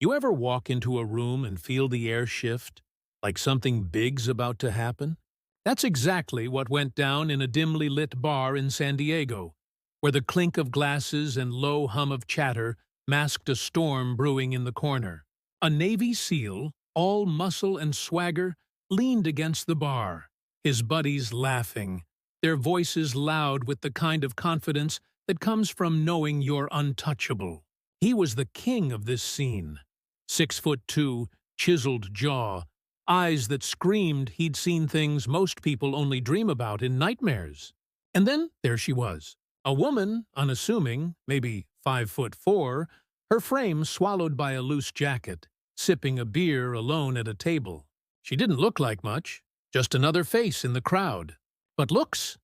You ever walk into a room and feel the air shift, like something big's about to happen? That's exactly what went down in a dimly lit bar in San Diego, where the clink of glasses and low hum of chatter masked a storm brewing in the corner. A Navy SEAL, all muscle and swagger, leaned against the bar, his buddies laughing, their voices loud with the kind of confidence that comes from knowing you're untouchable. He was the king of this scene. 6'2", chiseled jaw, eyes that screamed he'd seen things most people only dream about in nightmares. And then there she was, a woman, unassuming, maybe 5'4", her frame swallowed by a loose jacket, sipping a beer alone at a table. She didn't look like much, just another face in the crowd. But looks,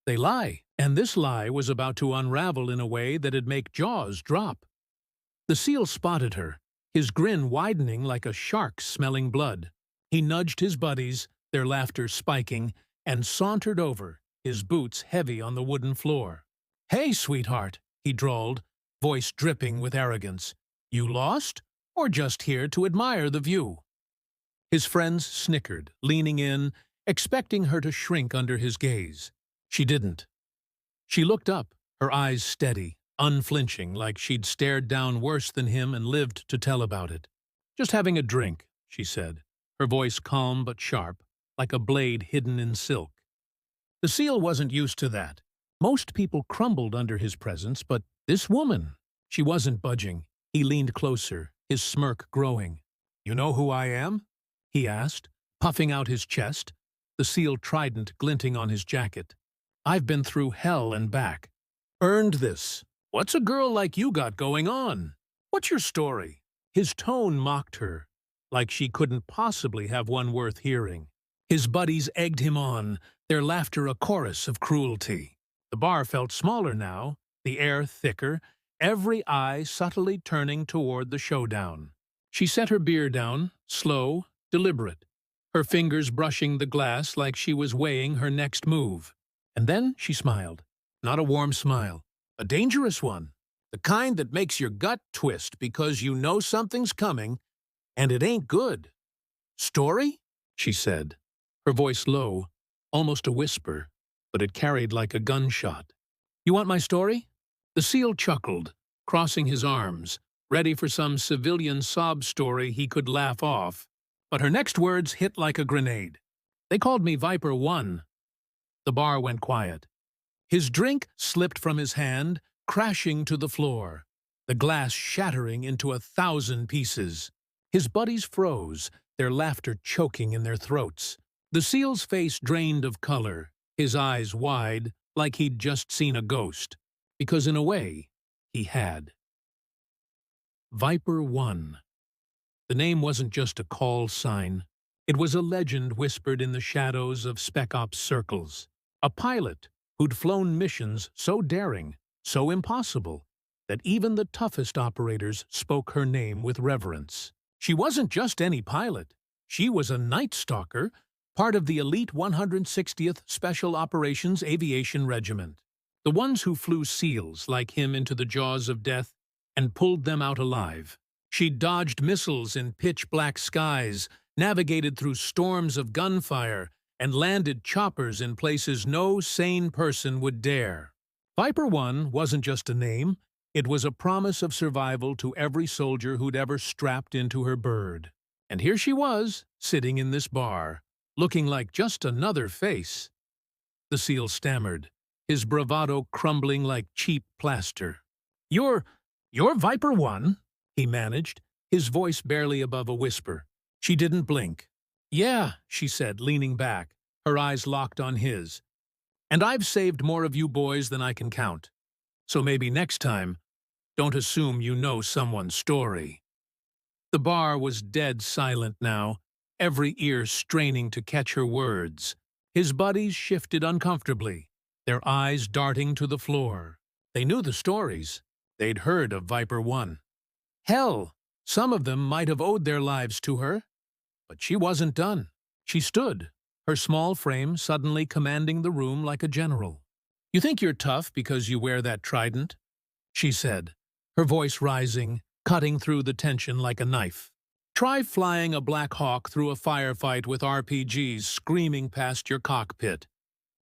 they lie, and this lie was about to unravel in a way that'd make jaws drop. The SEAL spotted her, his grin widening like a shark smelling blood. He nudged his buddies, their laughter spiking, and sauntered over, his boots heavy on the wooden floor. "Hey, sweetheart," he drawled, voice dripping with arrogance. "You lost? Or just here to admire the view?" His friends snickered, leaning in, expecting her to shrink under his gaze. She didn't. She looked up, her eyes steady, unflinching, like she'd stared down worse than him and lived to tell about it. "Just having a drink," she said, her voice calm but sharp, like a blade hidden in silk. The SEAL wasn't used to that. Most people crumbled under his presence, but this woman, she wasn't budging. He leaned closer, his smirk growing. "You know who I am?" he asked, puffing out his chest, the SEAL trident glinting on his jacket. "I've been through hell and back. Earned this. What's a girl like you got going on? What's your story?" His tone mocked her, like she couldn't possibly have one worth hearing. His buddies egged him on, their laughter a chorus of cruelty. The bar felt smaller now, the air thicker, every eye subtly turning toward the showdown. She set her beer down, slow, deliberate, her fingers brushing the glass like she was weighing her next move. And then she smiled. Not a warm smile, a dangerous one, the kind that makes your gut twist because you know something's coming, and it ain't good. "Story?" she said, her voice low, almost a whisper, but it carried like a gunshot. "You want my story?" The SEAL chuckled, crossing his arms, ready for some civilian sob story he could laugh off. But her next words hit like a grenade. "They called me Viper 1. The bar went quiet. His drink slipped from his hand, crashing to the floor, the glass shattering into 1,000 pieces. His buddies froze, their laughter choking in their throats. The SEAL's face drained of color, his eyes wide, like he'd just seen a ghost. Because in a way, he had. Viper 1. The name wasn't just a call sign. It was a legend whispered in the shadows of Spec Ops circles. A pilot who'd flown missions so daring, so impossible, that even the toughest operators spoke her name with reverence. She wasn't just any pilot. She was a Night Stalker, part of the elite 160th Special Operations Aviation Regiment. The ones who flew SEALs like him into the jaws of death and pulled them out alive. She dodged missiles in pitch-black skies, navigated through storms of gunfire, and landed choppers in places no sane person would dare. Viper 1 wasn't just a name, it was a promise of survival to every soldier who'd ever strapped into her bird. And here she was, sitting in this bar, looking like just another face. The SEAL stammered, his bravado crumbling like cheap plaster. You're Viper 1? He managed, his voice barely above a whisper. She didn't blink. "Yeah," she said, leaning back, her eyes locked on his. "And I've saved more of you boys than I can count. So maybe next time, don't assume you know someone's story." The bar was dead silent now, every ear straining to catch her words. His buddies shifted uncomfortably, their eyes darting to the floor. They knew the stories. They'd heard of Viper 1. Hell, some of them might have owed their lives to her. But she wasn't done. She stood, her small frame suddenly commanding the room like a general. "You think you're tough because you wear that trident?" she said, her voice rising, cutting through the tension like a knife. Try flying a Black Hawk through a firefight with RPGs screaming past your cockpit.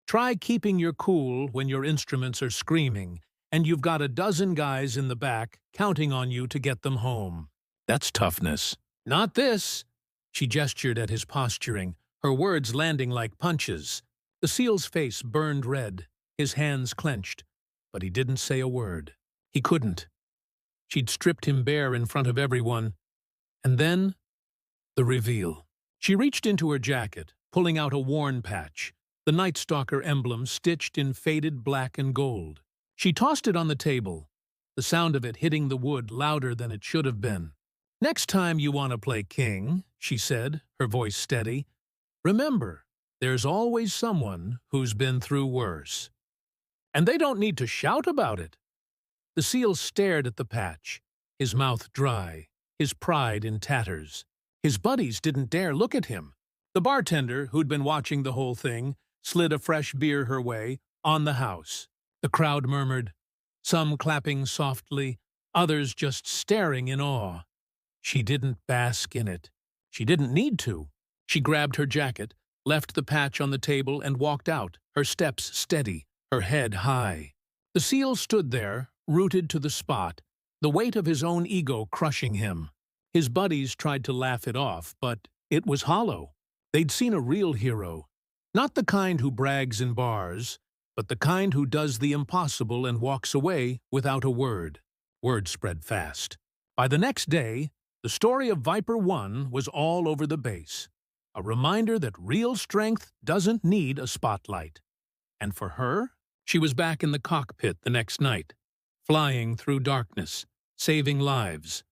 Try keeping your cool when your instruments are screaming, and you've got a dozen guys in the back counting on you to get them home. That's toughness. Not this. She gestured at his posturing, her words landing like punches. The SEAL's face burned red, his hands clenched, but he didn't say a word. He couldn't. She'd stripped him bare in front of everyone. And then, the reveal. She reached into her jacket, pulling out a worn patch, the Night Stalker emblem stitched in faded black and gold. She tossed it on the table, the sound of it hitting the wood louder than it should have been. "Next time you want to play king," she said, her voice steady, "remember, there's always someone who's been through worse. And they don't need to shout about it." The SEAL stared at the patch, his mouth dry, his pride in tatters. His buddies didn't dare look at him. The bartender, who'd been watching the whole thing, slid a fresh beer her way, on the house. The crowd murmured, some clapping softly, others just staring in awe. She didn't bask in it. She didn't need to. She grabbed her jacket, left the patch on the table, and walked out, her steps steady, her head high. The SEAL stood there, rooted to the spot, the weight of his own ego crushing him. His buddies tried to laugh it off, but it was hollow. They'd seen a real hero. Not the kind who brags in bars, but the kind who does the impossible and walks away without a word. Word spread fast. By the next day, the story of Viper One was all over the base. A reminder that real strength doesn't need a spotlight. And for her, she was back in the cockpit the next night, flying through darkness, saving lives,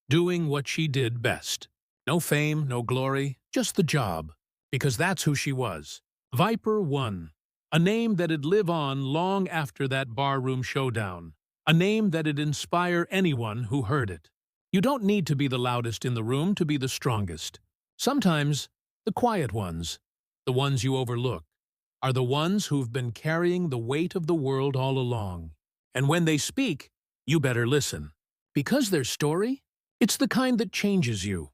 doing what she did best. No fame, no glory, just the job. Because that's who she was. Viper One. A name that'd live on long after that barroom showdown. A name that'd inspire anyone who heard it. You don't need to be the loudest in the room to be the strongest. Sometimes, the quiet ones, the ones you overlook, are the ones who've been carrying the weight of the world all along. And when they speak, you better listen. Because their story, it's the kind that changes you.